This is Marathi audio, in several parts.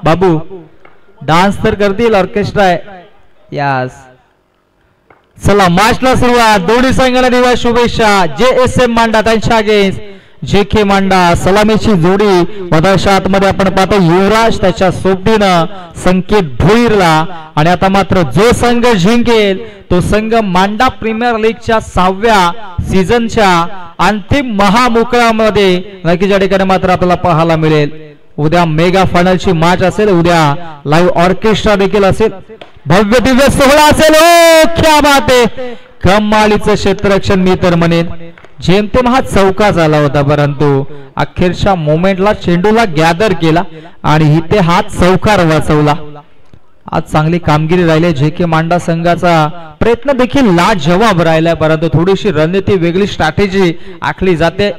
बाबू डान्स तर करतील ऑर्केस्ट्रा आहे यास चला मॅचला सुरुवात दोन्ही संघाला दिवा शुभेच्छा JSM मांडा त्यांच्या अगेन्स्ट JK मांडा सलामीची जोडी मधाच्या आतमध्ये आपण पाहतो युवराज त्याच्या सोबतीनं संकेत भोईरला आणि आता मात्र जो संघ जिंकेल तो संघ मांडा प्रीमियर लीगच्या 6व्या सीझनच्या अंतिम महामुकाबल्यामध्ये नक्कीच या ठिकाणी मात्र आपल्याला पाहायला मिळेल उद्या मेगा फायनलची मॅच असेल उद्या लाईव्ह ऑर्केस्ट्रा देखील असेल भव्य दिव्य सोहळा असेल ओ क्या बात आहे कमालीचं क्षेत्ररक्षण मी तर म्हणेन जेमतेम हा चौका झाला होता परंतु अखेरच्या मोमेंटला चेंडूला गॅदर केला आणि इथे हा चौकार वाचवला आज चांगली कामगिरी राहिली JK मांडा संघाचा प्रयत्न देखील लाजवाब राहिलाय परंतु थोडीशी रणनीती वेगळी स्ट्रॅटेजी आखली जाते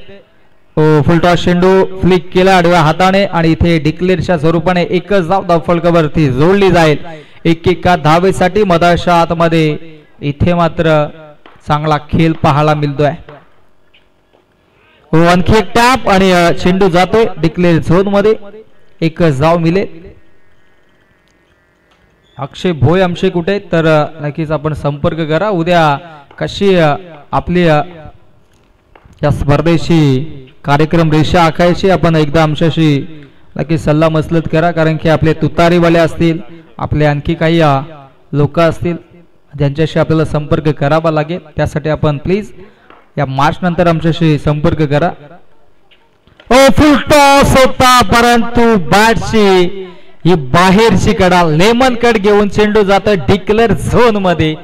फुलटॉस चेंडू फ्लिक केला आडव्या हाताने आणि इथे डिक्लेअरच्या स्वरूपाने एकच धाव फलकावरती जोडली जाईल एका धावेसाठी मधाच्या आतमध्ये इथे मात्र चांगला खेळ पाहायला मिळतोय आणखी एक टॅप आणि चेंडू जातोय डिक्लेअर झोन मध्ये एकच धाव मिळेल अक्षय भोय आमचे कुठे तर नक्कीच आपण संपर्क करा उद्या कशी आपली या स्पर्धेची कार्यक्रम रेषा आखायची आपण एकदा आमच्याशी नक्कीच सल्ला मसलत करा कारण की आपले तुतारीवाले असतील आपले आणखी काही लोक असतील ज्यांच्याशी आपल्याला संपर्क करावा लागेल त्यासाठी आपण प्लीज या मार्च नंतर आमच्याशी संपर्क करा फुल टॉस होता परंतु बॅटची ही बाहेरची कडा लेमन कट घेऊन चेंडू जात डिक्लेअर झोन मध्ये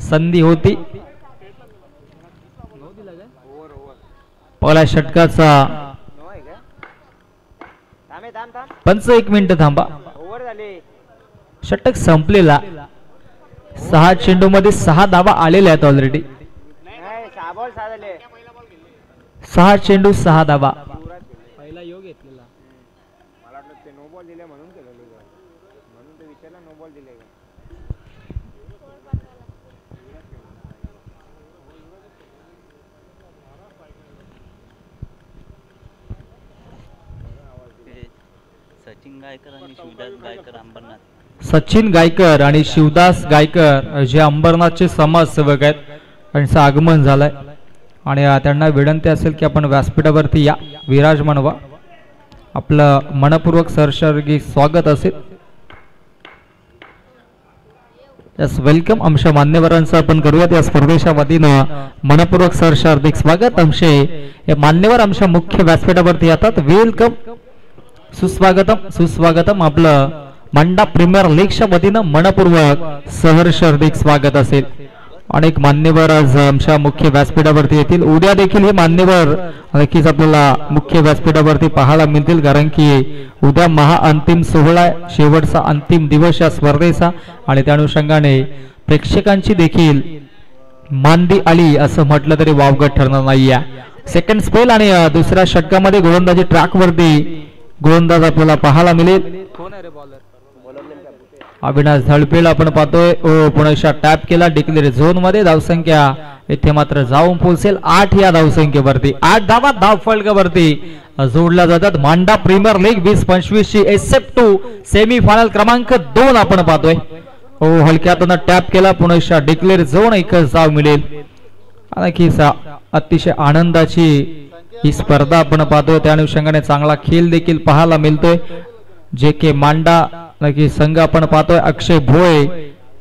संधी होती पहिल्या षटकाचा पंच 1 मिनिट थांबा षटक संपलेला 6 चेंडू मध्ये 6 धावा आलेल्या आहेत ऑलरेडी 6 चेंडू 6 धावा पहिला योग घेतलेला मला वाटलं ते नो बॉल दिले म्हणून केलं म्हणून ते विचारला नो बॉल दिले सचिन गायकर आणि शिवदास गायकर जे अंबरनाथचे समाजसेवक आहेत त्यांचं आगमन झालंय आणि त्यांना विनंती असेल की आपण व्यासपीठावरती या विराजमान व्हा आपलं मनपूर्वक सहर्षी स्वागत असेल यस वेलकम आमच्या मान्यवरांचं आपण करूयात या स्पर्धेच्या वतीनं मनपूर्वक सहर्ष हार्दिक स्वागत आमचे हे मान्यवर आमच्या मुख्य व्यासपीठावरती येतात वेलकम सुस्वागतम सुस्वागतम आपलं मांडा प्रीमियर लीगच्या वतीनं मनपूर्वक सहर्ष हार्दिक स्वागत असेल अनेक मान्यवर आज आमच्या मुख्य व्यासपीठावरती येतील उद्या देखील हे मान्यवर नक्कीच आपल्याला मुख्य व्यासपीठावरती पाहायला मिळतील कारण की उद्या महाअंतिम सोहळा शेवटचा अंतिम दिवस या स्पर्धेचा आणि त्या अनुषंगाने प्रेक्षकांची देखील मांदी आली असं म्हटलं तरी वावगं ठरणार नाहीये सेकंड स्पेल आणि दुसऱ्या षटकामध्ये गोलंदाजी ट्रॅक वरती गोलंदाज आपल्याला पाहायला मिळेल कोण आहे रे बॉलर अविनाश धळपेल आपण पाहतोय पुन्हा टॅप केला डिक्लेअर झोन मध्ये धावसंख्या इथे मात्र जाऊन पोहोचेल 8 या धावसंख्येवरती 8 धावा धाव फलकावरती जोडल्या जातात मांडा प्रीमियर लीग 20-25 ची SF2 सेमी फायनल क्रमांक 2 आपण पाहतोय हलक्यातून टॅप केला पुन्हा डिक्लेअर झोन एकच धाव मिळेल नक्कीच अतिशय आनंदाची ही स्पर्धा आपण पाहतोय त्या अनुषंगाने चांगला खेळ देखील पाहायला मिळतोय JK मांडा नक्की संघ आपण पाहतोय अक्षय भोय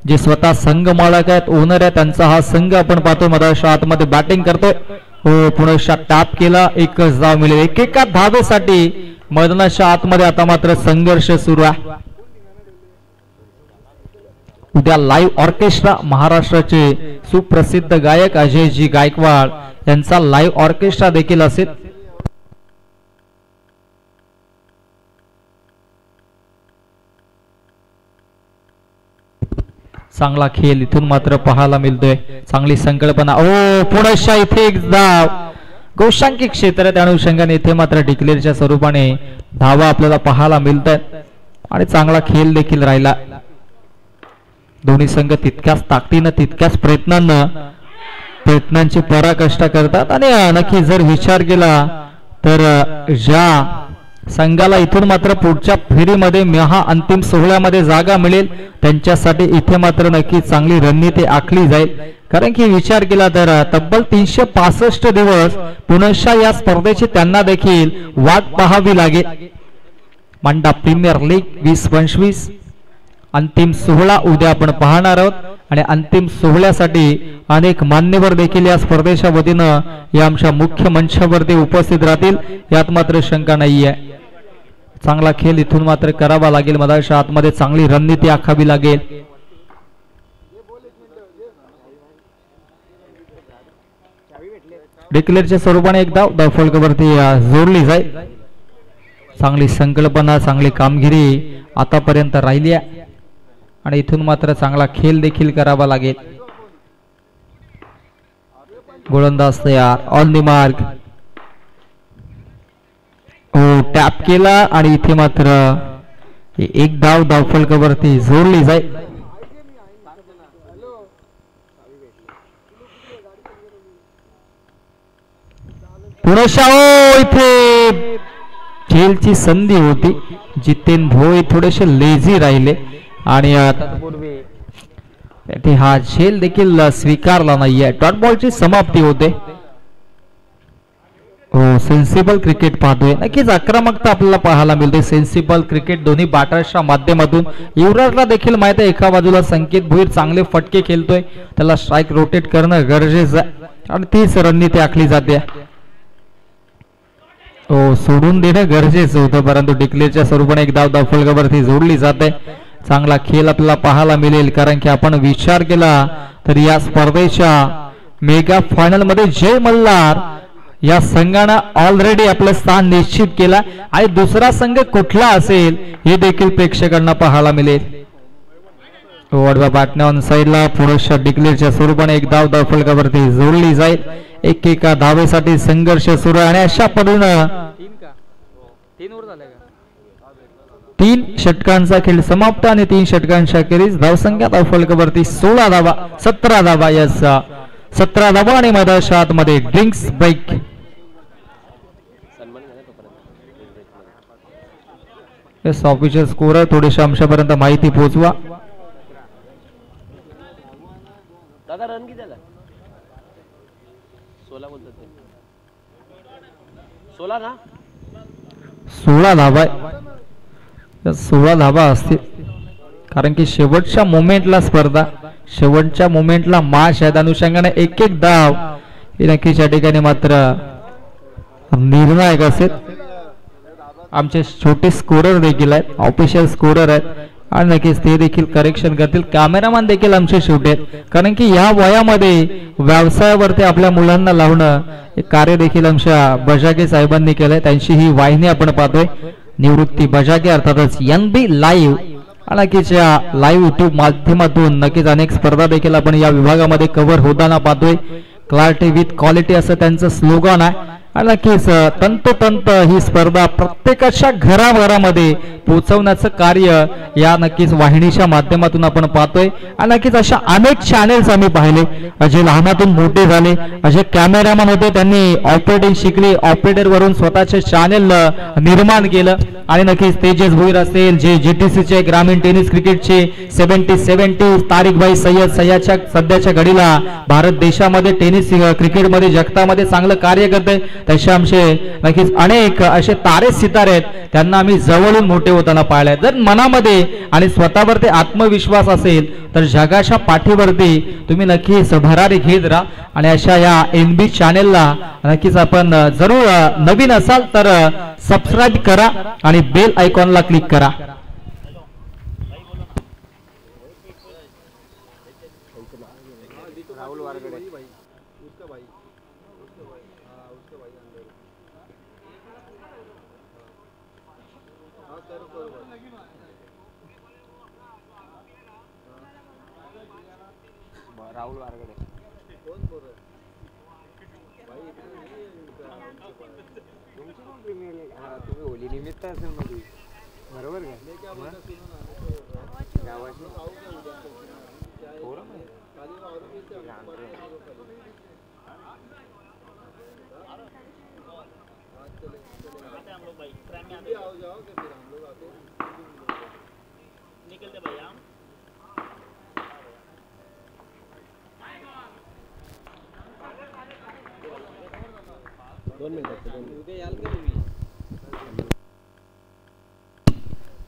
जे स्वतः संघ मालक आहेत ओनर आहे त्यांचा हा संघ आपण पाहतोय मधाच्या आतमध्ये बॅटिंग करतोय पुन्हा टॅप केला एकच धाव मिळेल एकेका धावेसाठी मैदानाच्या आतमध्ये आता मात्र संघर्ष सुरू आहे उद्या लाईव्ह ऑर्केस्ट्रा महाराष्ट्राचे सुप्रसिद्ध गायक अजयजी गायकवाड यांचा लाईव्ह ऑर्केस्ट्रा देखील असेल चांगला खेळ इथून मात्र पाहायला मिळतोय चांगली संकल्पना पुन्हा इथे एक धाव गोशांकी क्षेत्र त्या अनुषंगाने इथे मात्र डिक्लेअरच्या स्वरूपाने धावा आपल्याला पाहायला मिळतात आणि चांगला खेळ देखील राहिला दोन्ही संघ तितक्याच ताकदीनं तितक्याच प्रयत्नांची पराकाष्ठा करतात आणि नक्की जर विचार केला तर ज्या संघाला इथून मात्र पुढच्या फेरीमध्ये महा अंतिम सोहळ्यामध्ये जागा मिळेल त्यांच्यासाठी इथे मात्र नक्की चांगली रणनीती आखली जाईल. कारण की विचार केला तर तब्बल 365 दिवस पुनश्च या स्पर्धेची त्यांना देखील वाट पाहावी लागेल. मांडा प्रीमियर लीग 2025 अंतिम सोहळा उद्या आपण पाहणार आहोत आणि अंतिम सोहळ्यासाठी अनेक मान्यवर देखील या स्पर्धेच्या वतीनं या आमच्या मुख्य मंचावरती उपस्थित राहतील यात मात्र शंका नाहीये. चांगला खेळ इथून मात्र करावा लागेल. मधाच्या आतमध्ये चांगली रणनीती आखावी लागेल. डिक्लेअरच्या स्वरूपाने एक धाव फलकावरती जोडली जाईल. चांगली संकल्पना चांगली कामगिरी आतापर्यंत राहिली आहे आणि इथून मात्र चांगला खेळ देखील करावा लागेल. गोलंदाज तयार ऑन दी मार्क. हो टॅप केला आणि इथे मात्र एक धाव फलकावरती जोडली जाईल. पुनश्च इथे खेळची संधी होती. जितेन भोई थोडेसे लेझी राहिले आणि तत्पूर्वी हा खेळ देखील स्वीकारला नाहीये. डॉट बॉलची समाप्ती होते. हो सेन्सिबल क्रिकेट पाहतोय. नक्कीच आक्रमकता आपल्याला पाहायला मिळते. सेन्सिबल क्रिकेट दोन्ही बॅटर्सच्या माध्यमातून. युवराजला देखील माहिती आहे एका बाजूला संकेत भोईर चांगले फटके खेळतोय त्याला स्ट्राईक रोटेट करणं गरजेचं आहे आणि तीच रणनीती आखली जाते. हो सोडून देणं गरजेचं होतं परंतु डिक्लेअरच्या स्वरूपाने एक धाव फलकावरती जोडली जाते. चांगला खेळ आपल्याला पाहायला मिळेल कारण की आपण विचार केला तर या स्पर्धेच्या मेगा फायनल मध्ये जय मल्हार या संघानं ऑलरेडी आपलं स्थान निश्चित केला आणि दुसरा संघ कुठला असेल हे देखील प्रेक्षकांना पाहायला मिळेल. वडवा बाटण्या ऑन साइडला पुरुष डिक्लेअरच्या स्वरूपाने एक धाव फलकावरती जोडली जाईल. एकेका धावेसाठी संघर्ष सुरू आणि अशा पद्धतीनं 3 षटकांचा खेळ समाप्त आणि 3 षटकांच्या खेळीस धावसंख्या फलकावरती 16 धावा 17 धावा यस 17 धावा आणि मधाच्या आतमध्ये drinks break. Yes official score थोडीशी आमच्यापर्यंत माहिती पोहोचवा. दादा रन किती झाला? 16 बोलतात ते. 16 ना 16 धावा 16 धावा असतील कारण की शेवटच्या मोमेंटला स्पर्धा शेवटच्या मोमेंटला माश आहेत अनुषंगाने एक एक धाव ही नक्कीच या ठिकाणी मात्र निर्णायक असेल. आमचे छोटे स्कोरर देखील आहेत ऑफिशियल स्कोरर आहेत आणि नक्कीच ते देखील करेक्शन करतील. कॅमेरामॅन देखील आमचे शेवटी आहेत कारण की या वयामध्ये व्यवसायावरती आपल्या मुलांना लावणं हे कार्य देखील आमच्या बजागे साहेबांनी केलंय. त्यांची ही वाहिनी आपण पाहतोय निवृत्ती बजागे अर्थातच NB लाईव्ह आणि नक्कीच या लाईव्ह युट्यूब माध्यमातून नक्कीच अनेक स्पर्धा देखील आपण या विभागामध्ये कव्हर होताना पाहतोय. क्लॅरिटी विथ क्वालिटी असं त्यांचं स्लोगन आहे आणि नक्कीच तंतोतंत ही स्पर्धा प्रत्येकाच्या घराघरामध्ये पोहोचवण्याचं कार्य या नक्कीच वाहिनीच्या माध्यमातून आपण पाहतोय. आणि नक्कीच अशा अनेक चॅनेल्स आम्ही पाहिले असे लहानातून मोठे झाले असे कॅमेरामॅन होते त्यांनी ऑपरेटिंग शिकले ऑपरेटर वरून स्वतःचे चॅनेल निर्माण केलं आणि नक्कीच तेजस भोईर असेल जे GTCचे ग्रामीण टेनिस क्रिकेटचे 70 तारिकभाई सय्यदच्या सध्याच्या घडीला भारत देशामध्ये टेनिस क्रिकेटमध्ये जगतामध्ये चांगलं कार्य करते. तसे आमचे नक्कीच अनेक असे तारे सितारे आहेत त्यांना आम्ही जवळून मोठे होताना पाहिलंय. जर मनामध्ये आणि स्वतःवरती आत्मविश्वास असेल तर जगाच्या पाठीवरती तुम्ही नक्कीच भरारी घेत राहा आणि अशा या NB चॅनेलला नक्कीच आपण जरूर नवीन असाल तर सबस्क्राईब करा आणि बेल आयकॉनला क्लिक करा. राहुल वारगडे राहुल वारगडे कोण बोल तुमची कोण प्रीमियर लीग हा तुम्ही होली निमित्त असेल मध्ये बरोबर का गावाची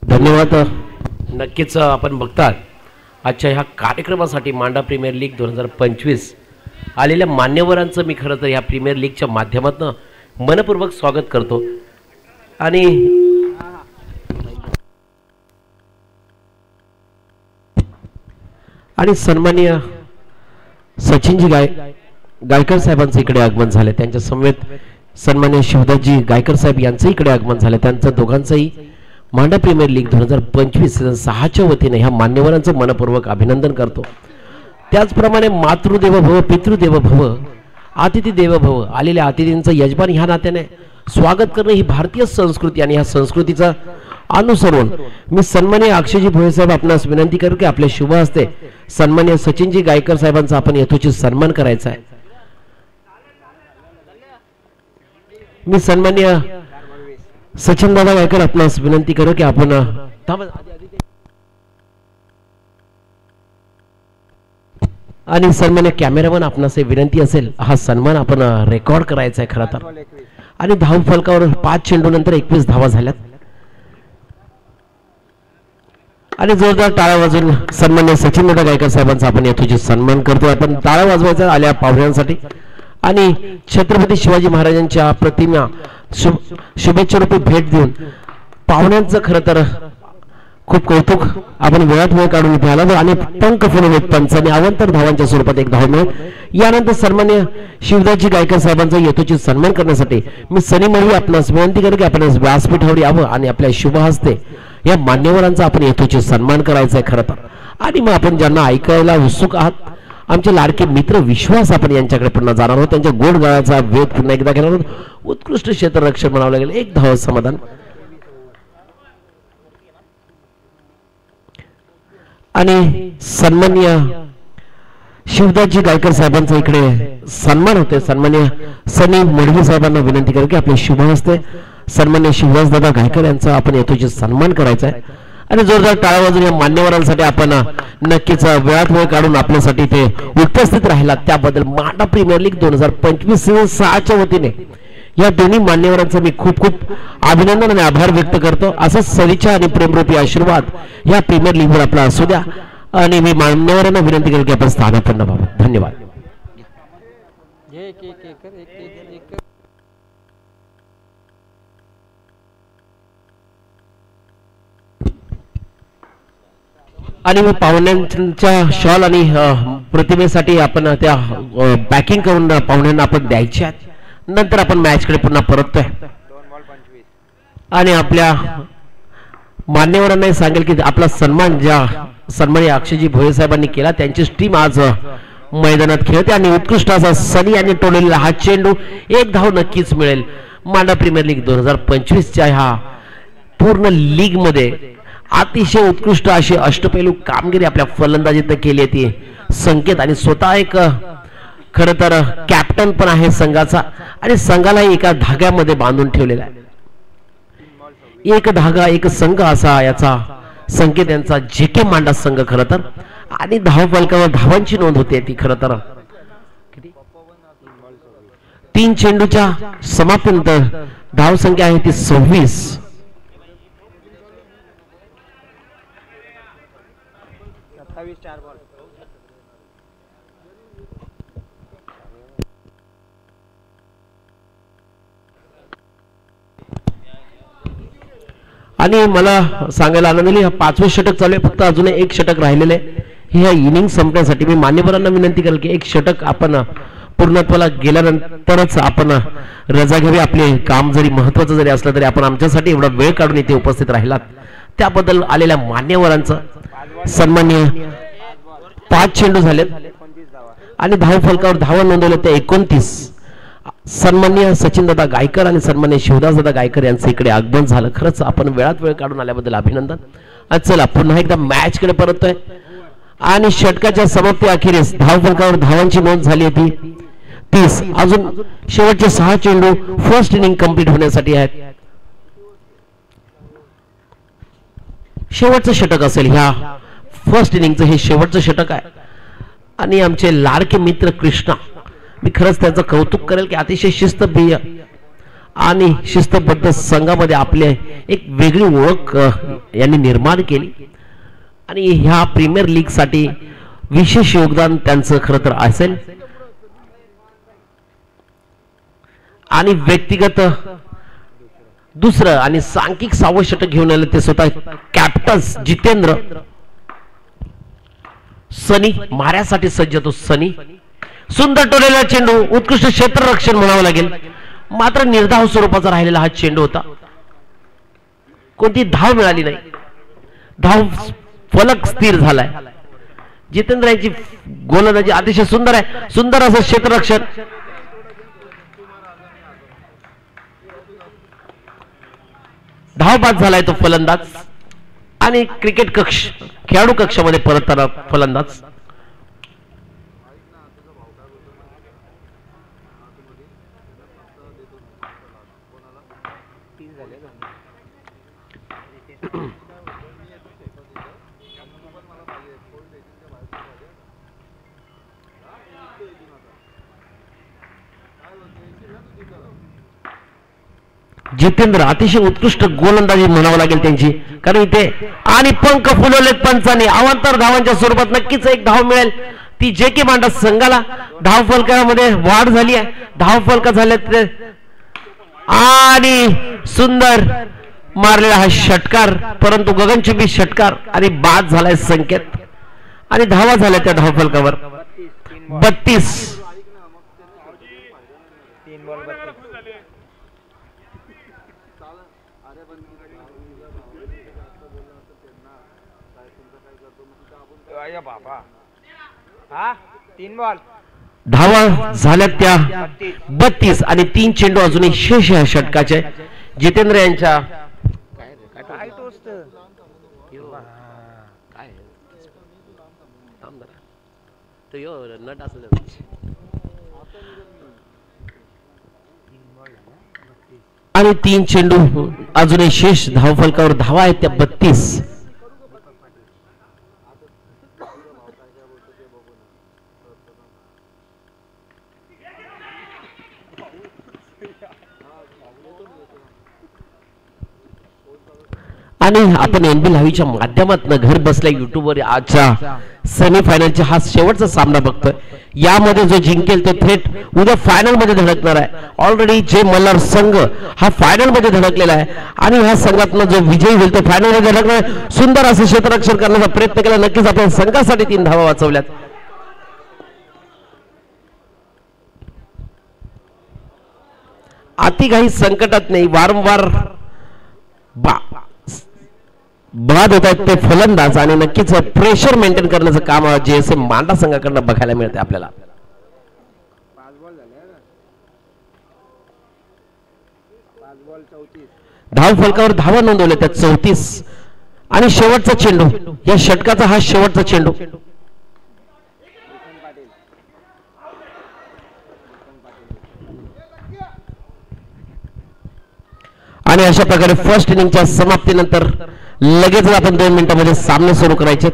धन्यवाद. नक्कीच आपण बघतात आजच्या ह्या कार्यक्रमासाठी मांडा प्रीमियर लीग 2025 आलेल्या मान्यवरांचं मी खरं तर ह्या प्रीमियर लीगच्या माध्यमातून मनपूर्वक स्वागत करतो. आणि सन्माननीय सचिनजी गायकर साहेबांचं इकडे आगमन झाले. त्यांच्या समवेत सन्माननीय शिवदासजी गायकर साहेब यांचं इकडे आगमन झाले. त्यांचं दोघांचंही मांडा प्रीमियर लीग 2025 सीझन 6च्या वतीने ह्या मान्यवरांचं मनपूर्वक अभिनंदन करतो. त्याचप्रमाणे मातृदेव भव, पितृदेव भव, अतिथी देव भव, आलेल्या अतिथींचं यजमान ह्या नात्याने स्वागत करणं ही भारतीय संस्कृती आणि ह्या संस्कृतीचा अनुसरून मी सन्माननीय अक्षयजी भोये साहेब आपणास विनंती करू की आपल्या शुभ हस्ते सन्माननीय सचिनजी गायकर साहेबांचा आपण यथोचित सन्मान करायचा आहे. मी सन्माननीय सचिन दादा गायकर आपणास विनंती करू की आपण आणि सन्मान्य कॅमेरामन आपणास विनंती असेल हा सन्मान आपण रेकॉर्ड करायचा आहे खरं तर. आणि धाव फलकावर 5 चेंडू नंतर 21 धावा झाल्यात. आणि जोरदार टाळ्या वाजवून सन्मान्य सचिन दादा गायकर साहेबांचा आपण यथोचित सन्मान करतो. आपण टाळ्या वाजवायचा आल्या पाहुण्यांसाठी आणि छत्रपती शिवाजी महाराजांच्या प्रतिमा शुभेच्छा रूपी भेट देऊन पाहुण्यांचं खरं तर खूप कौतुक आपण वेळात वेळ काढून इथे आला आणि पंख फुलवत पंचांनी अवंतर धावांच्या स्वरूपात एक धाव मिळत. यानंतर सन्मान्य शिवदासजी गायकर साहेबांचा यथोचित सन्मान करण्यासाठी मी सनी मळवी आपणास विनंती करू की आपण व्यासपीठावर यावं आणि आपल्या शुभ हस्ते या मान्यवरांचा आपण यथोचित सन्मान करायचा आहे खरं तर. आणि मग आपण ज्यांना ऐकायला उत्सुक आहात आमचे लाडके मित्र विश्वास आपण यांच्याकडे पुन्हा जाणार आहोत. त्यांच्या गोड गाळाचा वेध पुन्हा एकदा घेणार आहोत. उत्कृष्ट क्षेत्ररक्षण म्हणावं लागेल. एक धाव समाधान. आणि सन्माननीय शिवदासजी गायकर साहेबांचा इकडे सन्मान होते. सन्माननीय सनी मडवी साहेबांना विनंती करू की आपले शुभ हस्ते सन्माननीय शिवदास दादा गायकर यांचा आपण यथोचित सन्मान करायचा आहे. आणि जोरदार टाळ्या वाजवून या मान्यवरांसाठी आपण नक्कीच वेळात वेळ काढून आपल्यासाठी ते उपस्थित राहिला त्याबद्दल मांडा प्रीमियर लीग 2025 सीझन 6च्या वतीने या दोन्ही मान्यवरांचं मी खूप खूप अभिनंदन आणि आभार व्यक्त करतो. असाच सदिच्छा आणि प्रेमरूपी आशीर्वाद या प्रीमियर लीगवर आपला असू द्या. आणि मी मान्यवरांना विनंती करेन की आपण स्थानापन्न व्हावं. धन्यवाद. आणि मी पाहुण्यांच्या शॉल आणि प्रतिमेसाठी आपण त्या पॅकिंग करून पाहुण्यांना आपण द्यायचे आहेत. नंतर आपण मॅच कडे पुन्हा परततोय. आणि आपल्या मान्यवरांना सांगेल की आपला सन्मान ज्या सन्माननीय अक्षयजी भोये साहेबांनी केला त्यांची टीम आज मैदानात खेळते आणि उत्कृष्ट असा सनी यांनी टोळलेला हा चेंडू एक धाव नक्कीच मिळेल. मांडा प्रीमियर लीग 2025च्या ह्या पूर्ण लीग मध्ये अतिशय उत्कृष्ट अशी अष्टपैलू कामगिरी आपल्या फलंदाजीत केली ती संकेत आणि स्वतः एक खरं तर कॅप्टन पण आहे संघाचा आणि संघाला एका धाग्यामध्ये बांधून ठेवलेला आहे. एक धागा एक संघ असा याचा संकेत यांचा जेके मांडा संघ खरं तर. आणि धाव फलकावर धावांची नोंद होते ती खरं तर 3 चेंडूच्या समाप्तीनंतर धाव संख्या आहे ती 26. आणि मला सांगायला आनंद झाला 5वे षटक चालू आहे. फक्त अजून एक षटक राहिलेले ह्या इनिंग संपण्यासाठी मी मान्यवरांना विनंती करेल की एक षटक आपण पूर्णत्वाला गेल्यानंतरच आपण रजा घ्यावी. आपले काम जरी महत्वाचं जरी असलं तरी आपण आमच्यासाठी एवढा वेळ काढून इथे उपस्थित राहिलात त्याबद्दल आलेल्या मान्यवरांचं सन्माननीय 5 चेंडू झालेत आणि धाव फलकावर धावा नोंदवल्या त्या 29. सन्माननीय सचिन दादा गायकर आणि सन्माननीय शिवदास दादा गायकर यांचं इकडे आगमन झालं. खरंच आपण वेळात वेळ काढून आल्याबद्दल अभिनंदन. चला पुन्हा एकदा मॅच कडे परततोय आणि षटकाच्या समाप्ती अखेरीस धाव फलकावर धावांची नोंद झाली होती 30. अजून शेवटचे 6 चेंडू फर्स्ट इनिंग कंप्लीट होण्यासाठी आहेत. शेवटचं षटक असेल ह्या फर्स्ट इनिंगचं, हे शेवटचं षटक आहे. आणि आमचे लाडके मित्र कृष्णा, मी खरंच त्याचं कौतुक करेल की अतिशय शिस्तप्रिय आणि शिस्तबद्ध संघामध्ये आपले एक वेगळी ओळख यांनी निर्माण केली. आणि ह्या प्रीमियर लीग साठी विशेष योगदान त्यांचं खरं तर असेल. आणि व्यक्तिगत दुसरं आणि सांख्यिक 6वं षटक घेऊन आले ते स्वतः कॅप्टन जितेंद्र. सनी माऱ्यासाठी सज्ज तो सनी. सुंदर टोलेला चेंडू, उत्कृष्ट क्षेत्ररक्षण म्हणावं लागेल. मात्र निर्धाव स्वरूपाचा राहिलेला हा चेंडू होता. कोणती धाव मिळाली नाही. धाव फलक स्थिर झालाय. जितेंद्र यांची गोलंदाजी अतिशय सुंदर आहे. सुंदर असं क्षेत्ररक्षण. धाव बाद झालाय तो फलंदाज. आणि क्रिकेट कक्ष खेळाडू कक्षामध्ये परतताना फलंदाज. जितेंद्र अतिशय उत्कृष्ट गोलंदाजी म्हणावं लागेल त्यांची, कारण इथे आणि पंख फुलवलेत पंचांनी. अवांतर धावांच्या स्वरूपात नक्कीच एक धाव मिळेल. ती जे की मांडा संघाला धाव फलकामध्ये वाढ झाली आहे. धाव फलक झालेत आणि सुंदर मारलेला हा षटकार, परंतु गगनचुंबी षटकार आणि बाद झालाय संकेत. आणि धावा झाल्या त्या धाव फलकावर 32. धावा झाल्या त्या 32 आणि 3 चेंडू अजूनही शेष आहे षटकाचे. जितेंद्र यांच्या आणि 3 चेंडू अजूनही शेष धाव फलकावर. धावा आहेत त्या 32. आणि आपण एनबी लाईव्हच्या माध्यमातून घर बसल्या युट्यूबवर आजच्या सेमीफायनलचा हा शेवटचा सामना बघतोय. यामध्ये जो जिंकेल तो थेट उद्या फायनल मध्ये धडकणार आहे. ऑलरेडी जे मल्हार संघ हा फायनल मध्ये धडकलेला आहे आणि ह्या संघातून जो विजयी होईल तो फायनल मध्ये धडकणार. सुंदर असं क्षेत्ररक्षण करण्याचा प्रयत्न केला. नक्कीच आपण संघासाठी 3 धावा वाचवल्यात. अति काही संकटात नाही, वारंवार बाद होत आहेत ते फलंदाज आणि नक्कीच प्रेशर मेंटेन करण्याचं काम जेएसएम मांडा संघाकडनं बघायला मिळते आपल्याला. धाव फलकावर धावा नोंदवल्या त्या 34. आणि शेवटचा चेंडू, या षटकाचा हा शेवटचा चेंडू. आणि अशा प्रकारे फर्स्ट इनिंगच्या समाप्तीनंतर लगेच आपण 2 मिनिटांमध्ये सामने सुरू करायचे.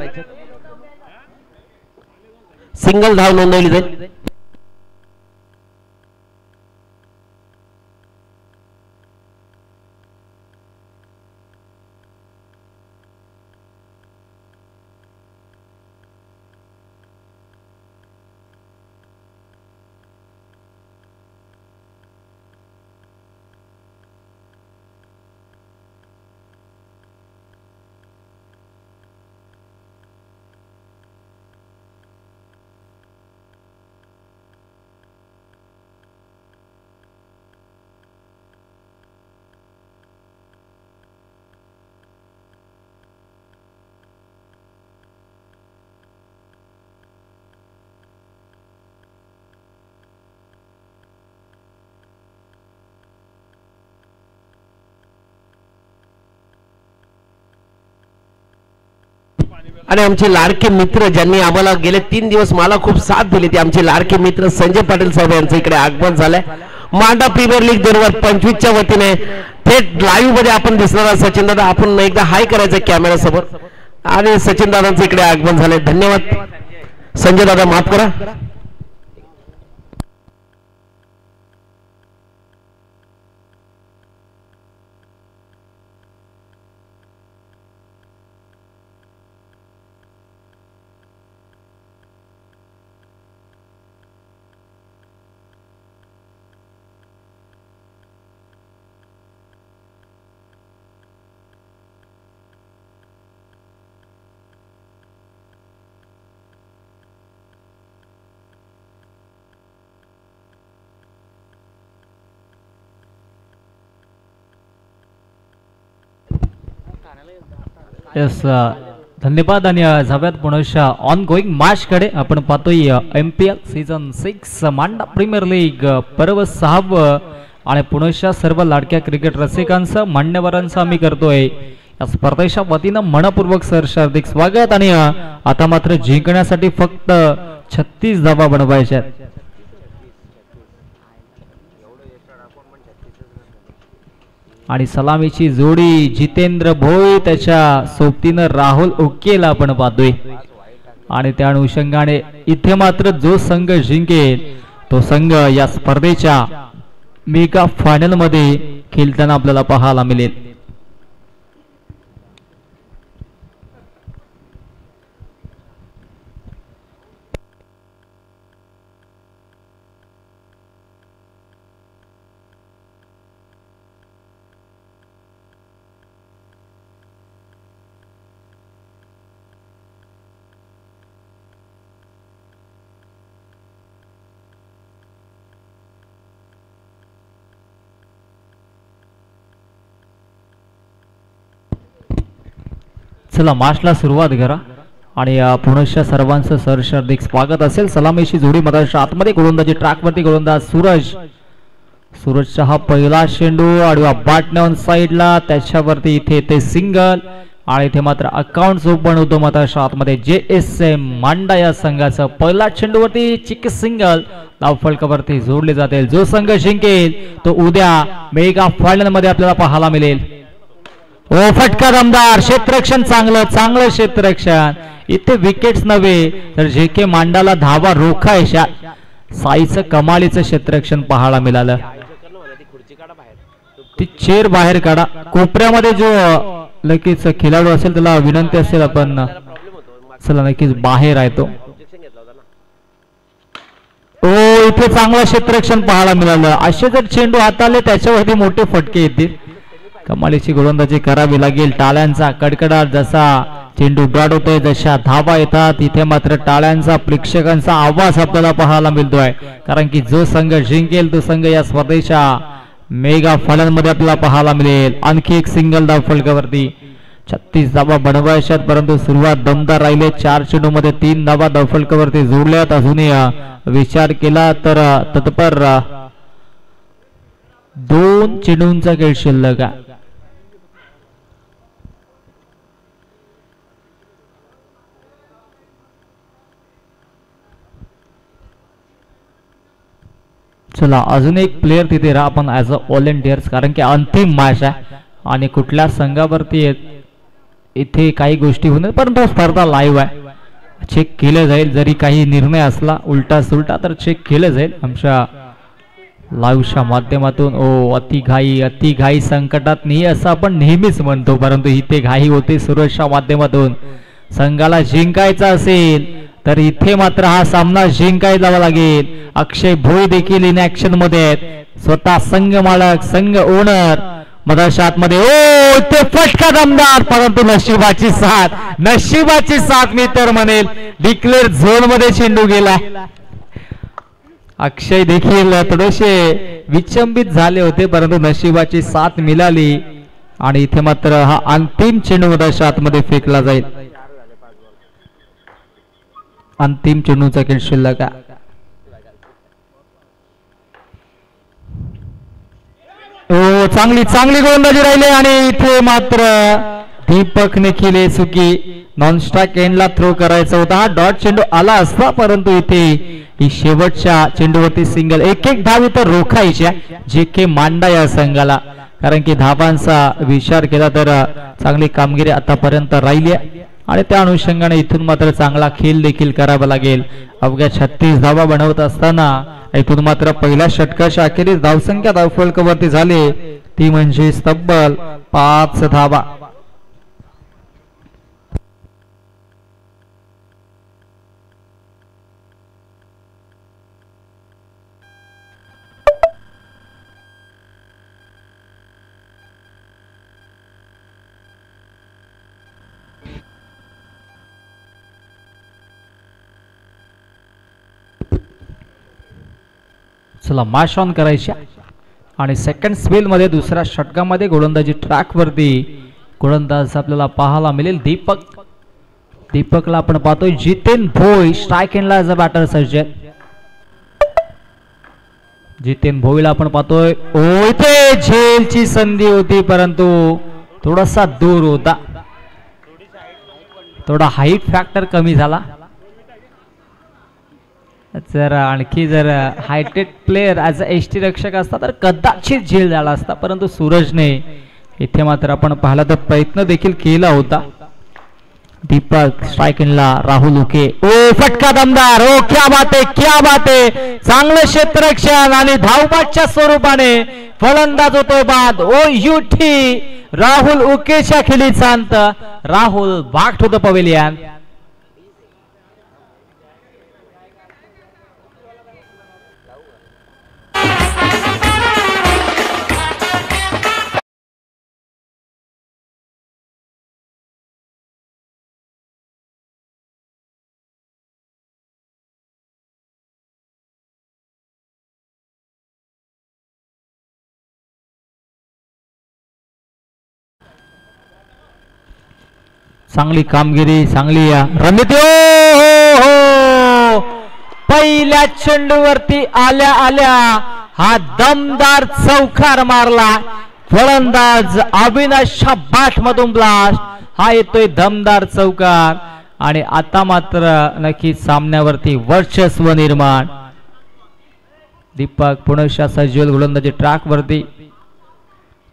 सिंगल धाव नोंदवली जाईल. आणि आमचे लाडके मित्र ज्यांनी आम्हाला गेले 3 दिवस मला खूप साथ दिली ते आमचे लाडके मित्र संजय पाटील साहेब यांचं इकडे आगमन झालंय. मांडा प्रीमियर लीग 2025 च्या वतीने थेट लाईव्ह मध्ये आपण दिसणार. सचिन दादा आपण एकदा हाय करायचं कॅमेरा समोर आणि सचिन दादांचं इकडे आगमन झालंय. धन्यवाद संजय दादा, माफ करा. यस धन्यवाद. आणि जाऊयात पुन्हा ऑन गोईंग मॅच कडे. आपण पाहतोय MPL सीझन 6 मांडा प्रीमियर लीग पर्व 6 आणि पुन्हा सर्व लाडक्या क्रिकेट रसिकांचं मान्यवरांचं आम्ही करतोय या स्पर्धेच्या वतीनं मनपूर्वक सहर्ष हार्दिक स्वागत. आणि आता मात्र जिंकण्यासाठी फक्त 36 धावा बनवायच्या आहेत. आणि सलामीची जोडी जितेंद्र भोई त्याच्या सोबतीनं राहुल उकेला आपण पाहतोय. आणि त्या अनुषंगाने इथे मात्र जो संघ जिंकेल तो संघ या स्पर्धेच्या मेगा फायनल मध्ये खेळताना आपल्याला पाहायला मिळेल. चला मॅचला सुरुवात करा. आणि पुन्हा सर्वांचं सहर्ष हार्दिक स्वागत असेल. सलामीची जोडी मधाच्या आतमध्ये गोलंदाजी ट्रॅकवरती गोलंदाज सूरजचा हा पहिला चेंडू आडव्या बॅटने ऑन साइडला, त्याच्यावरती इथे ते सिंगल. आणि इथे मात्र अकाउंट ओपन होतो मधाच्या आतमध्ये JSM मांडा या संघाचं. पहिला चेंडूवरती चिक सिंगल धावफलकावरती जोडले जाते. जो संघ जिंकेल तो उद्या मेगा फायनल मध्ये आपल्याला पाहायला मिळेल. ओ फटका दमदार क्षेत्ररक्षण, चांगलं क्षेत्ररक्षण. इथे विकेट्स नव्हे तर JK मांडाला धावा रोखायच्या साईचं कमालीचं क्षेत्ररक्षण पाहायला मिळालं. ती चेर बाहेर काढा. कोपऱ्यामध्ये जो नक्कीच खेळाडू असेल त्याला विनंती असेल आपण चला नक्कीच बाहेर आहे तो. ओ इथे चांगलं क्षेत्ररक्षण पाहायला मिळालं. असे जर चेंडू हाताले त्याच्यावरती मोठे फटके येतील. कमालीची गोलंदाजी करावी लागेल. टाळ्यांचा कडकडाट, जसा चेंडू गाड होतोय जशा धावा येतात इथे मात्र टाळ्यांचा प्रेक्षकांचा आवाज आपल्याला पाहायला मिळतोय. कारण की जो संघ जिंकेल तो संघ या स्पर्धेच्या मेगा फायनल मध्ये आपल्याला पाहायला मिळेल. आणखी एक सिंगल धाव फलकावरती 36 धावा बनवायच्यात, परंतु सुरुवात दमदार राहिले. 4 चेंडू मध्ये 3 धावा धाव फलकावरती जोडल्यात. अजूनही विचार केला तर तत्पर 2 चेंडूंचा खेळ शिल्लक आहे. चला अजून एक प्लेयर तिथे राहा आपण ऍज अ व्हॉलेंटियर्स, कारण की अंतिम मॅच आहे आणि कुठल्या संघावरती इथे काही गोष्टी होणार, परंतु स्पर्धा लाईव्ह आहे. चेक केलं जाईल. जरी काही निर्णय असला उलटा सुलटा तर चेक केलं जाईल आमच्या लाईव्हच्या माध्यमातून. ओ अति घाई संकटात नाही असं आपण नेहमीच म्हणतो, परंतु इथे घाई होते सुरक्षा माध्यमातून. संघाला जिंकायचा असेल तर इथे मात्र हा सामना जिंकायला लागेल. अक्षय भोई देखील इन ऍक्शन मध्ये आहेत. स्वतः संघ मालक, संघ ओनर मधाच्या आतमध्ये. ओ ते फटका दमदार, परंतु नशिबाची साथ मी तर म्हणेल. डिक्लेअर झोन मध्ये चेंडू गेला. अक्षय देखील थोडेसे विचंबित झाले होते, परंतु नशिबाची साथ मिळाली आणि इथे मात्र हा अंतिम चेंडू मधाच्या आतमध्ये फेकला जाईल. अंतिम चेंडूचा खेळ शिल्लक आहे. ओ चांगली गोलंदाजी राहिली आणि इथे मात्र दीपकने केली चुकी. नॉन स्ट्राईक एंडला थ्रो करायचा होता. हा डॉट चेंडू आला असता परंतु इथे ही शेवटच्या चेंडूवरती सिंगल. एक धाव इथं रोखायच्या जे के मांडा या संघाला, कारण की धावांचा विचार केला तर चांगली कामगिरी आतापर्यंत राहिली आहे आणि त्या अनुषंगाने इथून मात्र चांगला खेळ देखील करावा लागेल. अवघ्या 36 धावा बनवत असताना इथून मात्र पहिल्या षटकाच्या अखेरीस धावसंख्या धावफलकावरती झाली ती म्हणजे तब्बल 5 धावा. चला मॅच ऑन करायच्या आणि सेकंड स्पेल मध्ये दुसऱ्या षटकामध्ये गोलंदाजी ट्रॅक वरती गोलंदाज आपल्याला पाहायला मिळेल दीपकला आपण पाहतोय. जितेन भोई स्ट्राईक एंडला ॲज अ बॅटर सज्ज. जितेन भोईला आपण पाहतोय. इथे झेलची संधी होती परंतु थोडासा दूर होता, थोडा हाईट फॅक्टर कमी झाला. जर आणखी जर हायटेड प्लेयर ॲज अ एसटी रक्षक असता तर कदाचित झेल झाला असता, परंतु सूरजने इथे मात्र आपण पाहिला तर प्रयत्न देखील केला होता. दीपक स्ट्राईक एंडला. राहुल उके. फटका दमदार. क्या बात आहे, क्या बात आहे. चांगलं क्षेत्ररक्षण आणि धावबादच्या स्वरूपाने फलंदाज होतोय बाद. युठी राहुल उकेच्या खेळीचा अंत. Rahul back to the pavilion. चांगली कामगिरी, चांगली रणनीती. हो पहिल्या चेंडूवरती आल्या आल्या हा दमदार चौकार मारला फलंदाज अविनाशच्या बॅट मधून ब्लास्ट. हा येतोय दमदार चौकार आणि आता मात्र नक्कीच सामन्यावरती वर्चस्व निर्माण. दीपक पुनश्च सज्जल गोलंदाजी ट्रॅक वरती.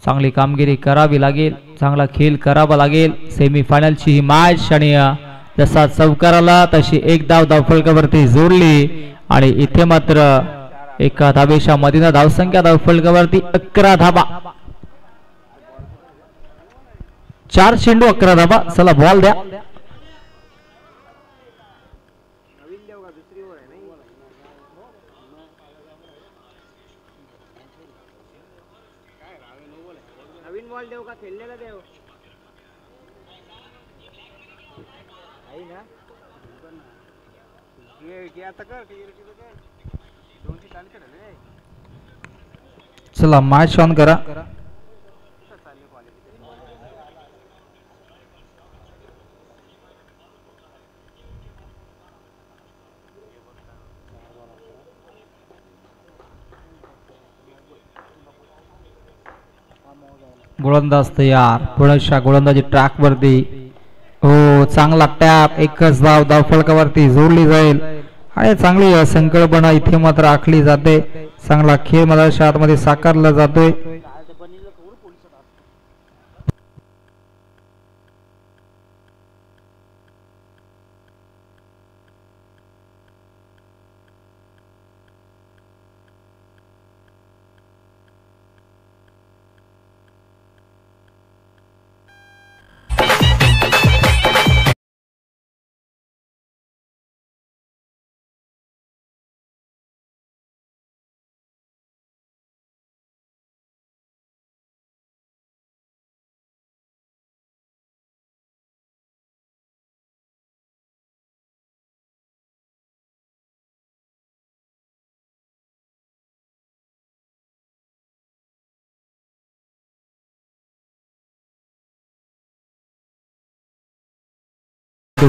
चांगली कामगिरी करावी लागेल, चांगला खेळ करावा लागेल. सेमीफायनलची ही मॅच आणि जसा चौकार आला तशी एक धाव धावफलकावरती जोडली आणि इथे मात्र एका धावेच्या मधीन धावसंख्या धावफलकावरती 11 धावा. 4 चेंडू 11 धावा. चला बॉल द्या. नवीन बॉल देऊ का खेळलेला देऊ आई ना ये आता कर दोनची चाल कर रे. चला मॅच ऑन करा. गोलंदाज तयार. पुढच्या गोलंदाजी ट्रॅक वरती. हो चांगला टॅप. एकच धाव धावफलकावरती जोडली जाईल आणि चांगली संकल्पना इथे मात्र आखली जाते. चांगला खेळ मैदानाच्या आतमध्ये साकारला जातोय.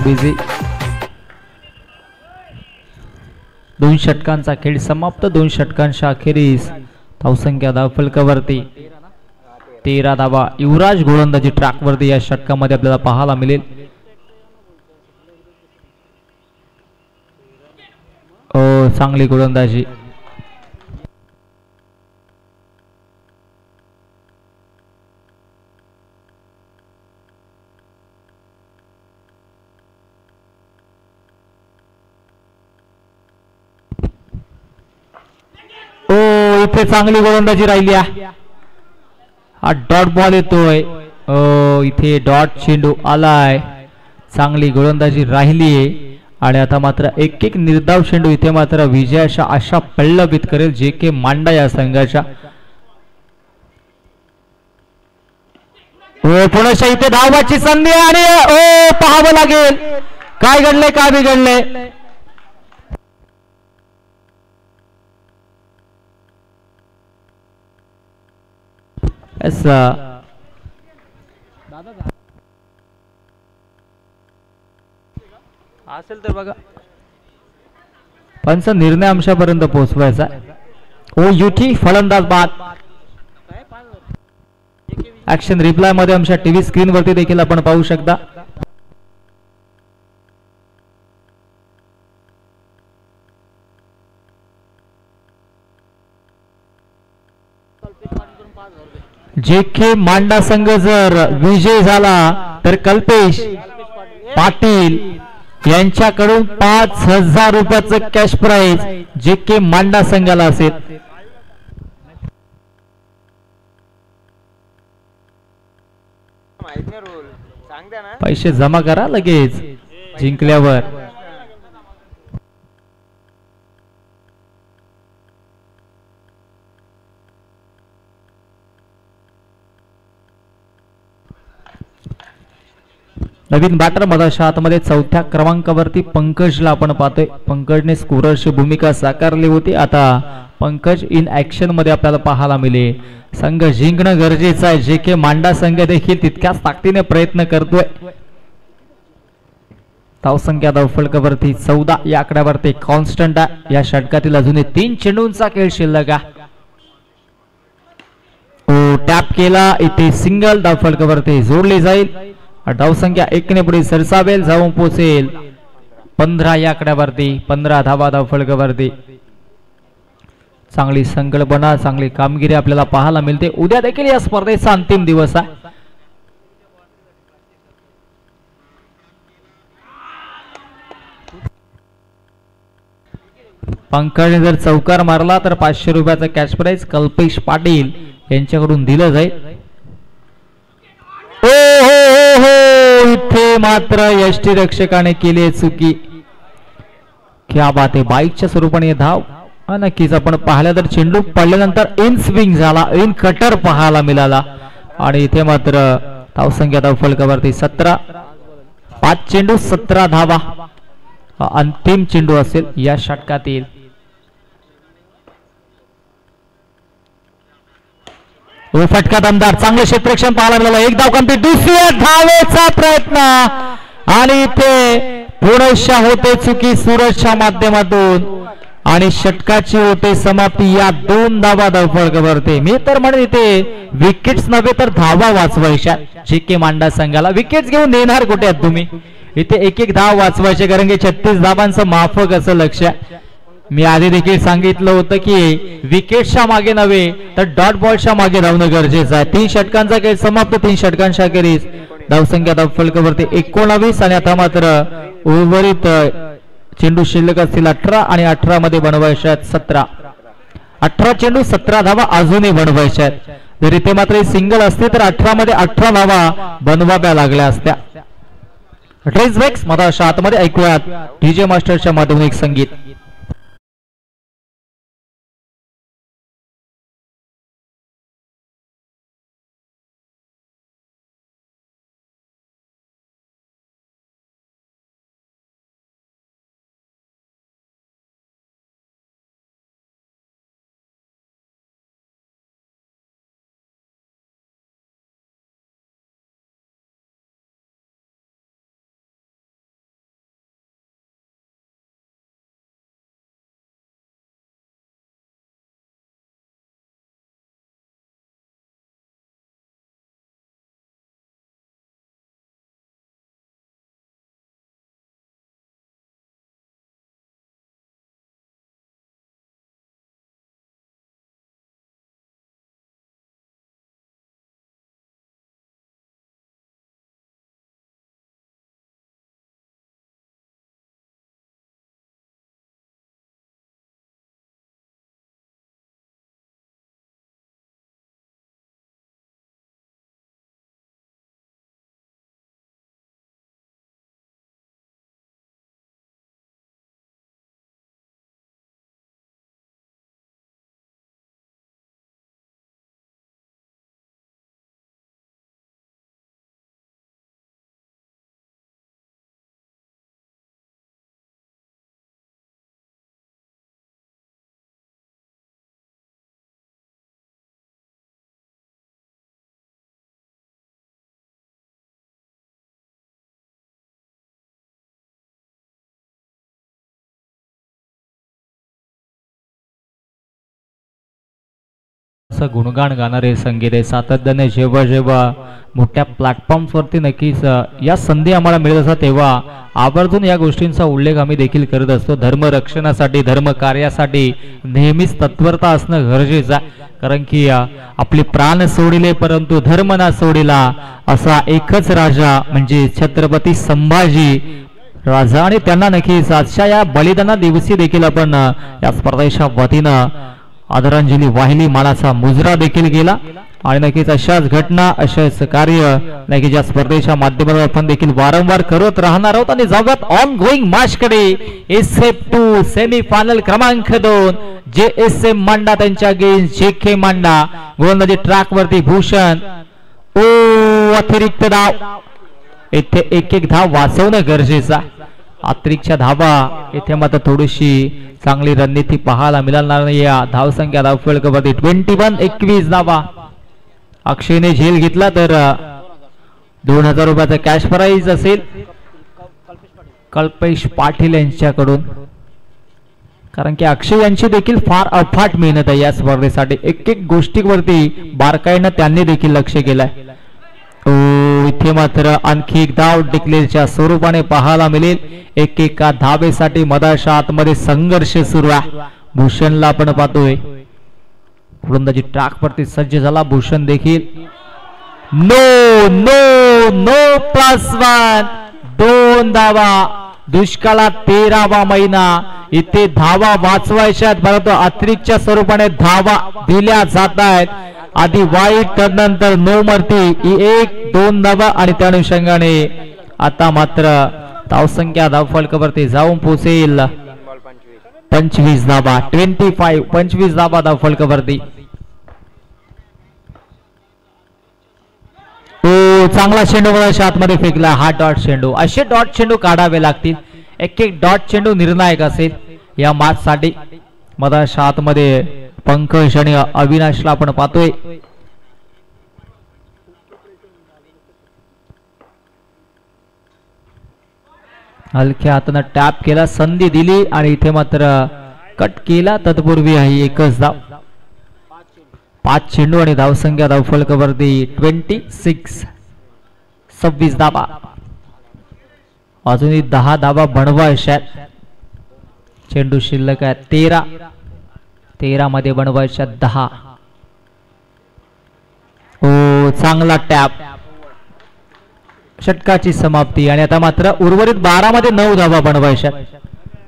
बिझी. 2 षटकांचा खेळ समाप्त. 2 षटकांच्या अखेरीस धावसंख्या धावफलकावरती 13 धावा. युवराज गोलंदाजी ट्रॅक वरती या षटकामध्ये आपल्याला पाहायला मिळेल. चांगली गोलंदाजी. इथे चांगली गोलंदाजी राहिली आहे. हा डॉट बॉल येतोय. इथे डॉट चेंडू आलाय. चांगली गोलंदाजी राहिलीये आणि आता मात्र एक एक निर्धाव चेंडू इथे मात्र विजयाच्या आशा पल्लवित करेल जे के मांडा या संघाच्या. पुन्हा इथे धावाची संधी आणि पाहावं लागेल काय घडलंय काय बिघडलंय. असेल तर बघा पंच निर्णय अंशापर्यंत पोहोचवायचा. युटी फलंदाज बाद. ऍक्शन रिप्लाय मध्ये आमच्या टीव्ही स्क्रीन वरती देखील आपण पाहू शकता. जे के मांडा संघ जर विजय झाला तर कल्पेश पाटील यांच्याकडून 5,000 रुपयाचं कॅश प्राइज जे के मांडा संघाला असेल. पैसे जमा करा लगेच जिंकल्यावर. नवीन बॅटर मधाच्या आतमध्ये 4थ्या क्रमांकावरती पंकजला आपण पाहतोय. पंकजने स्कोररची भूमिका साकारली होती. आता पंकज इन ऍक्शन मध्ये आपल्याला पाहायला मिळेल. संघ जिंकणं गरजेचं आहे. जे के मांडा संघ देखील तितक्याच ताकदीने प्रयत्न करतोय. धावसंख्या धावफलकावरती 14 या आकड्यावरती कॉन्स्टंट आहे. या षटकातील अजूनही 3 चेंडूंचा खेळ शिल्लक आहे. टॅप केला इथे सिंगल धावफलकावरती जोडली जाईल. धावसंख्या 1 ने पुढे सरसावेल जाऊन पोहोचेल 15 या आकड्यावरती. 15 धावा धावफलकावरती. चांगली संकल्पना चांगली कामगिरी आपल्याला पाहायला मिळते. उद्या देखील या स्पर्धेचा अंतिम दिवस आहे. पंकजने जर चौकार मारला तर 500 रुपयाचा कॅश प्राइज कल्पेश पाटील यांच्याकडून दिलं जाईल. इथे मात्र यष्टीरक्षकाने केली चुकी. क्या बात आहे. बाईकच्या स्वरूपाने धाव नक्कीच आपण पाहिलं तर चेंडू पडल्यानंतर इन स्विंग झाला. इन कटर पाहायला मिळाला आणि इथे मात्र धावसंख्या धावफलकावरती 17. 5 चेंडू 17 धावा अंतिम चेंडू असेल या षटकातील. फटका दमदार चांगले क्षेत्ररक्षण पाहायला मिळालं. एक धाव कंप्लीट. दुसऱ्या धावेचा प्रयत्न आणि इथे पुरेशा होते चुकी सूरजच्या माध्यमातून आणि षटकाची होते समाप्ती या 2 धावा धावफलकावरती. मी तर म्हणेन इथे विकेट्स नव्हे तर धावा वाचवायच्या. जे के मांडा संघाला विकेट्स घेऊन देणार कुठे आहात तुम्ही. इथे एक धाव वाचवायचे कारण की 36 धावांचं माफक असं लक्ष. मी आधी देखील सांगितलं होतं की विकेटच्या मागे नव्हे तर डॉट बॉलच्या मागे धावणं गरजेचं आहे. 3 षटकांचा खेळ समाप्त. 3 षटकांच्या अखेरीस धावसंख्या धावफलकावरती 19 आणि आता मात्र उर्वरित चेंडू शिल्लक असतील 18 आणि 18 मध्ये बनवायच्या आहेत 17. 18 चेंडू 17 धावा अजूनही बनवायच्या आहेत. जर इथे मात्र सिंगल असते तर 18 मध्ये 18 धावा बनवाव्या लागल्या असत्या. ड्रेस ब्रेक्स मधाच्या आतमध्ये ऐकूयात डीजे मास्टरच्या माध्यमातून एक संगीत. गुणगान गाणारे संगीत आहे. सातत्याने जेव्हा जेव्हा मोठ्या प्लॅटफॉर्म्सवरती नक्कीच या संधी आम्हाला मिळत असतात तेव्हा आवर्जून या गोष्टींचा उल्लेख आम्ही देखील करत असतो. धर्मरक्षणासाठी धर्म कार्यासाठी नेहमीच तत्परता असणं गरजेचं आहे. कारण की आपले प्राण सोडिले परंतु धर्म ना सोडिला असा एकच राजा म्हणजे छत्रपती संभाजी राजा. आणि त्यांना नक्कीच आजच्या या बलिदाना दिवशी देखील आपण या स्पर्धेच्या वतीनं आदरांजली वाहिली, मानाचा मुजरा देखील केला. आणि नक्कीच अशाच घटना अशाच कार्य नक्कीच या स्पर्धेच्या माध्यमातून आपण देखील वारंवार करत राहणार आहोत. आणि जाऊयात ऑन गोईंग मॅच कडे. SF2 सेमी फायनल क्रमांक 2 JSM मांडा त्यांच्या अगेन्स्ट JK मांडा. गोलंदाजी ट्रॅक वरती भूषण. अतिरिक्त धाव, इथे एक धाव वाचवणं गरजेचं. अतिरिक्तच्या धावा इथे मात्र थोडीशी चांगली रणनीती पाहायला मिळणार नाही. या धावसंख्या धावफलकावरती 21 धावा. अक्षयने झेल घेतला तर 2000 रुपयाचा कॅश प्राइज असेल कल्पेश पाटील यांच्याकडून. कारण की अक्षय यांची देखील फार अफाट मेहनत आहे या स्पर्धेसाठी. एक गोष्टीवरती बारकाईनं त्यांनी देखील लक्ष केलंय. इथे मात्र आणखी एक धाव डिक्लेअरच्या स्वरूपाने पाहायला मिळेल. एका धावेसाठी मधाच्या आतमध्ये संघर्ष सुरू आहे. भूषणला आपण पाहतोय गोलंदाजी ट्रॅक वरती सज्ज झाला. भूषण देखील नो नो नो +1. 2 धावा. दुष्काळात 13वा महिना. इथे धावा वाचवायच्या आहेत परंतु अतिरिक्तच्या स्वरूपाने धावा दिल्या जात आहेत. आधी वाईट त्यानंतर नो मरती 1-2 धावा. आणि त्या अनुषंगाने आता मात्र धावसंख्या धावफलकावरती जाऊन पोहोचेल 25 धावा. 25 धावा धावफलकावरती. चांगला चेंडू मधाच्या आतमध्ये फेकला. हा डॉट चेंडू. असे डॉट चेंडू काढावे लागतील. एक डॉट चेंडू निर्णायक असेल या मॅच साठी. मधाच्या आतमध्ये पंकज आणि अविनाशला आपण पाहतोय. हलक्या हाताने टॅप केला, संधी दिली आणि इथे मात्र कट केला. तत्पूर्वी आहे एकच धाव. 5 चेंडू आणि धावसंख्या धावफलकावरती 26 धावा. अजूनही 10 धावा बनवायच्या. चेंडू शिल्लक आहे 13 मध्ये बनवायच्या 10. चांगला टॅप. षटकाची समाप्ती. आणि आता मात्र उर्वरित 12 मध्ये 9 धावा बनवायच्या.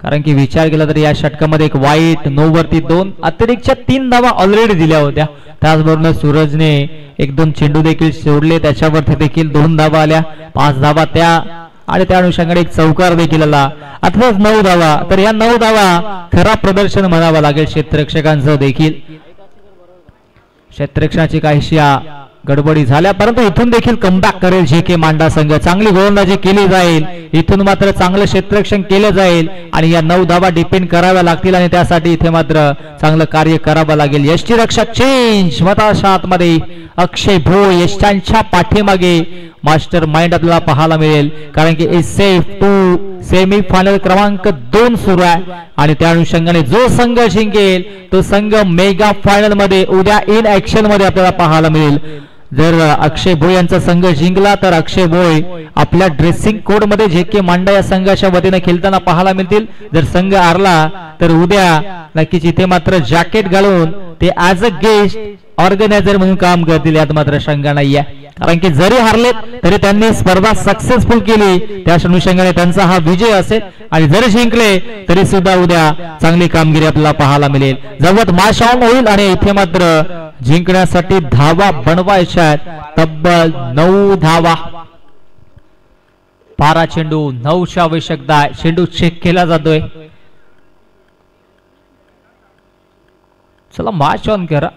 कारण की विचार केला तर या षटकामध्ये एक वाईट, 9 वरती 2, अतिरिक्तच्या 3 धावा ऑलरेडी दिल्या होत्या. त्याचबरोबर सूरजने 1-2 चेंडू देखील सोडले, त्याच्यावरती देखील 2 धावा आल्या. 5 धावा त्या आणि त्या अनुषंगाने एक चौकार देखील आला. अथवा 9 धावा. तर या 9 धावा खराब प्रदर्शन म्हणावं लागेल क्षेत्ररक्षकांचं देखील. क्षेत्ररक्षणाची काहीशी गडबडी झाल्या परंतु इथून देखील कमबॅक करेल JK मांडा संघ. चांगली गोलंदाजी केली जाईल. इथून मात्र चांगलं क्षेत्ररक्षण केलं जाईल आणि या 9 धावा डिपेंड कराव्या लागतील आणि त्यासाठी इथे मात्र चांगलं कार्य करावं लागेल. यष्टीरक्षक चेंज. मताच्या आतमध्ये अक्षय भोय यष्टांच्या पाठीमागे मास्टर माइंड आपल्याला पाहायला मिळेल. कारण की SF2 सेमी फायनल क्रमांक 2 सुरू आहे आणि त्या अनुषंगाने जो संघ जिंकेल तो संघ मेगा फायनल मध्ये उद्या इन ऍक्शन मध्ये आपल्याला पाहायला मिळेल. जर अक्षय भोय यांचा संघ जिंकला तर अक्षय भोय आपल्या ड्रेसिंग कोड मध्ये JK मांडा या संघाच्या वतीने खेळताना पाहायला मिळतील. जर संघ हारला तर उद्या नक्कीच इथे मात्र जॅकेट घालून ते ऍज अ गेस्ट ऑर्गनायझर म्हणून काम करतील. यात मात्र शंका नाहीये. कारण की जरी हारले तरी त्यांनी स्पर्धा सक्सेसफुल केली, त्या अनुषंगाने त्यांचा हा विजय असेल. आणि जरी जिंकले तरी सुद्धा उद्या चांगली कामगिरी आपल्याला पाहायला मिळेल. जवळ मॅच ऑन होईल आणि इथे मात्र जिंकण्यासाठी धावा बनवायच्या आहेत. तब्बल 9 धावा. 12 चेंडू 9ची आवश्यकता आहे. चेंडू चेक केला जातोय. चला मॅच ऑन करा.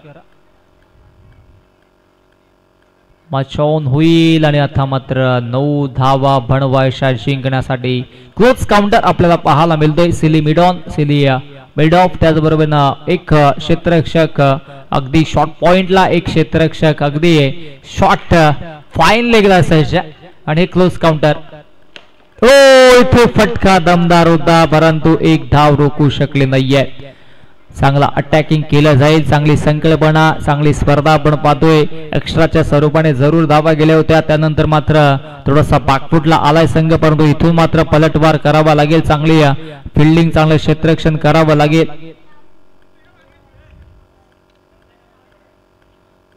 मॅच ऑन होईल आणि आता मात्र 9 धावा बनवायच्या जिंकण्यासाठी. क्लोज काउंटर आपल्याला पाहायला मिळतोय. सिली मिड ऑफ त्याचबरोबर एक क्षेत्ररक्षक अगदी शॉर्ट पॉइंटला, एक क्षेत्ररक्षक अगदी शॉर्ट फाईन लेगला असायच्या आणि क्लोज काउंटर. इथे फटका दमदार होता परंतु एक धाव रोखू शकले नाहीये. चांगला अटॅकिंग केलं जाईल, चांगली संकल्पना, चांगली स्पर्धा आपण पाहतोय. एक्स्ट्राच्या स्वरूपाने जरूर धावा गेल्या होत्या, त्यानंतर मात्र थोडासा पाकफुटला आलाय संघ, परंतु इथून मात्र पलटवार करावा लागेल. चांगली फिल्डिंग, चांगलं क्षेत्ररक्षण करावं लागेल.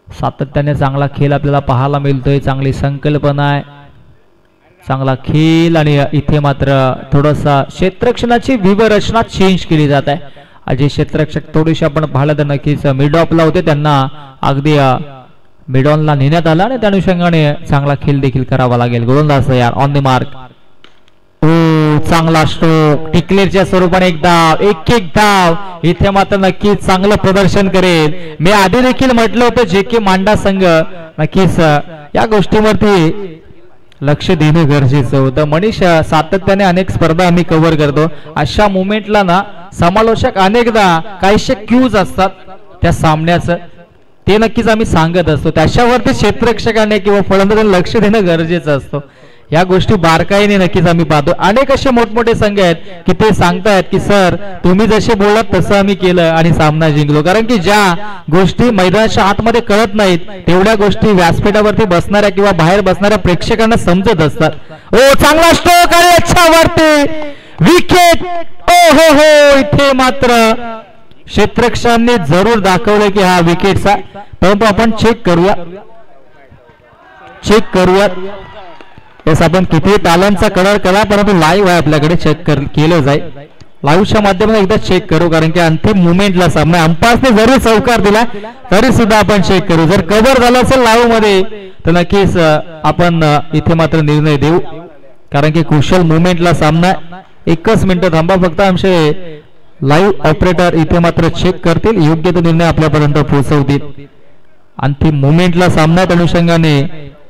सातत्याने चांगला खेळ आपल्याला पाहायला मिळतोय, चांगली संकल्पना आहे, चांगला खेळ. आणि इथे मात्र थोडंसं क्षेत्ररक्षणाची व्यूहरचना चेंज केली जात आहे. जे क्षेत्ररक्षक थोडीशी आपण पाहिलं तर नक्कीच मिड ऑफला होते, त्यांना अगदी मिड ऑनला नेण्यात आलं आणि त्या अनुषंगाने चांगला खेळ देखील करावा लागेल. गोलंदाज यार ऑन द मार्क. चांगला स्ट्रोक, टिकलेरच्या स्वरूपाने एक धाव, एक धाव. इथे मात्र नक्कीच चांगलं प्रदर्शन करेल. मी आधी देखील म्हटलं होतं जे के मांडा संघ नक्कीच या गोष्टीवरती लक्ष देणं गरजेचं होतं. मनीष, सातत्याने अनेक स्पर्धा आम्ही कव्हर करतो, अशा मोमेंटला ना समालोचक अनेकदा काहीशे क्यूज असतात त्या सामन्याचं, ते नक्कीच आम्ही सांगत असतो. त्याच्यावरती क्षेत्ररक्षकाने किंवा फलंदाजाने लक्ष देणं गरजेचं असतं. या गोष्टी बारकाईने नक्कीच आम्ही पाहतो. अनेक असे मोठमोठे संघ आहेत की ते सांगतायत की सर तुम्ही जसे बोललात तसं आम्ही केलं आणि सामना जिंकलो. कारण की ज्या गोष्टी मैदानाच्या आतमध्ये कळत नाहीत तेवढ्या गोष्टी व्यासपीठावरती बसणाऱ्या किंवा बाहेर बसणाऱ्या प्रेक्षकांना समजत असतात. चांगला स्ट्रोक आणि याच्यावरती विकेट. ओ हो, इथे मात्र क्षेत्ररक्षकांनी जरूर दाखवलं की हा विकेटचा, परंतु आपण चेक करूयात. येस, आपण किती तालांचा कलर करा, परंतु लाईव्ह आहे आपल्याकडे, चेक केलं जाईल. लाईव्हच्या माध्यमातून एकदा चेक करू, कारण की अंतिम मुवमेंटला सामना अंपायरने जरी चौकार दिला तरी सुद्धा आपण चेक करू. जर कव्हर झालं असेल लाईव्ह मध्ये तर नक्कीच आपण इथे मात्र निर्णय देऊ, कारण की कुशल मुवमेंटला सामना. एकच मिनिट थांबा फक्त, आमचे लाईव्ह ऑपरेटर इथे मात्र चेक करतील, योग्य तो निर्णय आपल्यापर्यंत पोहोचवतील. अंतिम मुवमेंटला सामना त्या अनुषंगाने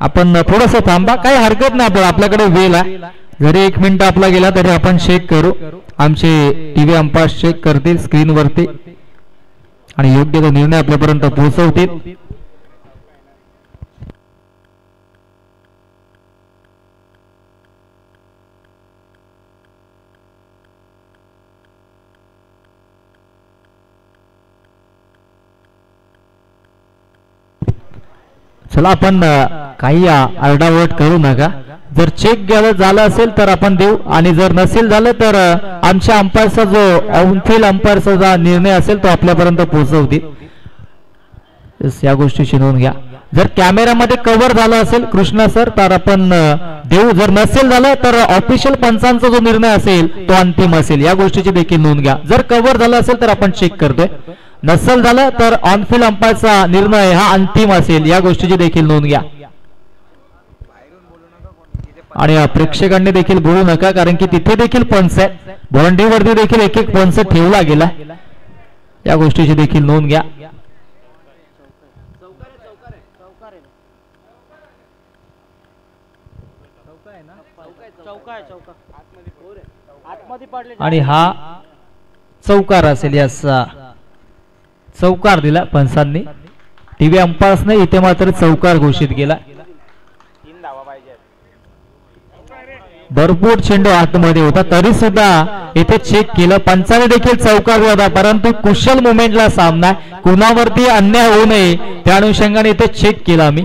आपण थोडस थांबा, काही हरकत नाही, आपल्याकडे वेळ आहे. जरी एक मिनिट आपला गेला तरी आपण चेक करू. आमचे टीव्ही अंपायर चेक करतील स्क्रीनवरती आणि योग्य तो निर्णय आपल्यापर्यंत पोहोचवतील. चला, आपण काही आरडाओरड करू नका. जर चेक झालं असेल तर आपण देऊ, आणि जर नसेल झालं तर आमच्या अंपायरचा जो ऑनफिल्ड अंपायरचा जो निर्णय असेल तो आपल्यापर्यंत पोहोचवतील. या गोष्टीची नोंद घ्या. जर कॅमेरामध्ये कव्हर झालं असेल कृष्णा सर तर आपण देऊ, जर नसेल झालं तर ऑफिशियल पंचांचा जो निर्णय असेल तो अंतिम असेल. या गोष्टीची देखील नोंद घ्या. जर कव्हर झालं असेल तर आपण चेक करतोय, नसेल झालं तर ऑनफिल्ड अंपायरचा निर्णय हा अंतिम असेल. या गोष्टीची देखील नोंद घ्या. आणि प्रेक्षकांनी देखील बोलू नका, कारण की तिथे देखील पंच आहे, बाउंड्रीवरती देखील एक एक पंच ठेवला गेला. या गोष्टीची देखील नोंद घ्या. आणि हा चौकार असेल. याचा चौकार दिला पंचांनी, टीव्ही अंपायर्सने इथे मात्र चौकार घोषित केला. भरपूर चेंडू आतमध्ये होता तरी सुद्धा इथे चेक केलं, पंचाने देखील चौकार दिला होता, परंतु कुशल मुवमेंटला सामना, कुणावरती अन्याय होऊ नये त्या अनुषंगाने इथे चेक केला आम्ही,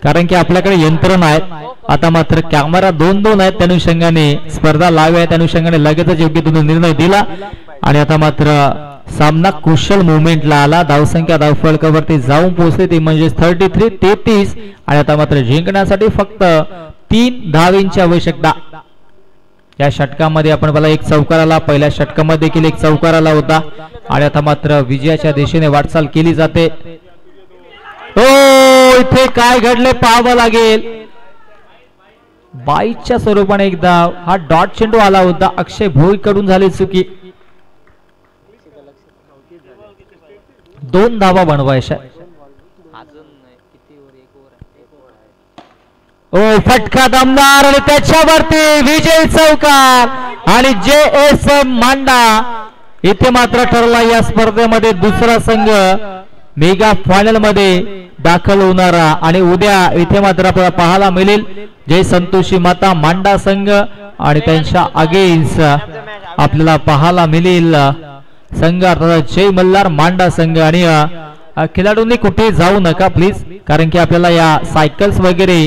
कारण की आपल्याकडे यंत्रणा आहेत. आता मात्र कॅमेरा 2-2 आहेत, त्या अनुषंगाने स्पर्धा लाईव्ह आहे, त्या अनुषंगाने लगेचच योग्य तो निर्णय दिला. आणि आता मात्र सामना कुशल मुवमेंटला आला. धावसंख्या धावफलकावरती जाऊन पोहोचली, ती म्हणजे 33-33. आणि आता मात्र जिंकण्यासाठी फक्त 3 धावांची आवश्यकता. या षटकामध्ये आपण मला एक चौकार आला, पहिल्या षटकामध्ये देखील एक चौकार आला होता. आणि आता मात्र विजयाच्या दिशेने वाटचाल केली जाते. इथे काय घडले पाहावं लागेल. 22च्या स्वरूपाने एक धाव, हा डॉट चेंडू आला होता, अक्षय भोई कडून झाली चुकी. 2 धावा बनवायच्या. फटका दमदार आणि त्याच्यावरती विजय चौकार. आणि JS मांडा इथे मात्र ठरला या स्पर्धेमध्ये दुसरा संघ मेगा फायनल मध्ये दाखल होणारा. आणि उद्या इथे मात्र आपल्याला पाहायला मिळेल जय संतोषी माता मांडा संघ आणि त्यांच्या अगेन्स्ट आपल्याला पाहायला मिळेल संघ अर्थात जय मल्हार मांडा संघ. आणि खेळाडूंनी कुठे जाऊ नका प्लीज, कारण की आपल्याला या सायकल्स वगैरे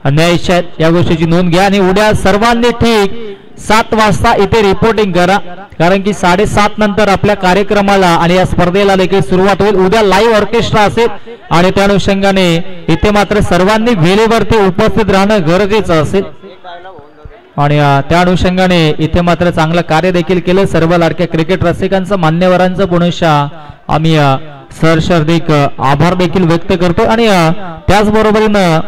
न्यायच्या आहेत, या गोष्टीची नोंद घ्या. आणि उद्या सर्वांनी ठीक 7 वाजता इथे रिपोर्टिंग करा, कारण की 7:30 नंतर आपल्या कार्यक्रमाला आणि या स्पर्धेला देखील सुरुवात होईल. उद्या लाईव्ह ऑर्केस्ट्रा असेल आणि त्या अनुषंगाने इथे मात्र सर्वांनी वेळेवरती उपस्थित राहणं गरजेचं असेल. आणि त्या अनुषंगाने इथे मात्र चांगलं कार्य देखील केलं. सर्व लाडक्या क्रिकेट रसिकांचं मान्यवरांचं पुनश्च आम्ही सहर्ष हार्दिक आभार देखील व्यक्त करतो. आणि त्याचबरोबरीनं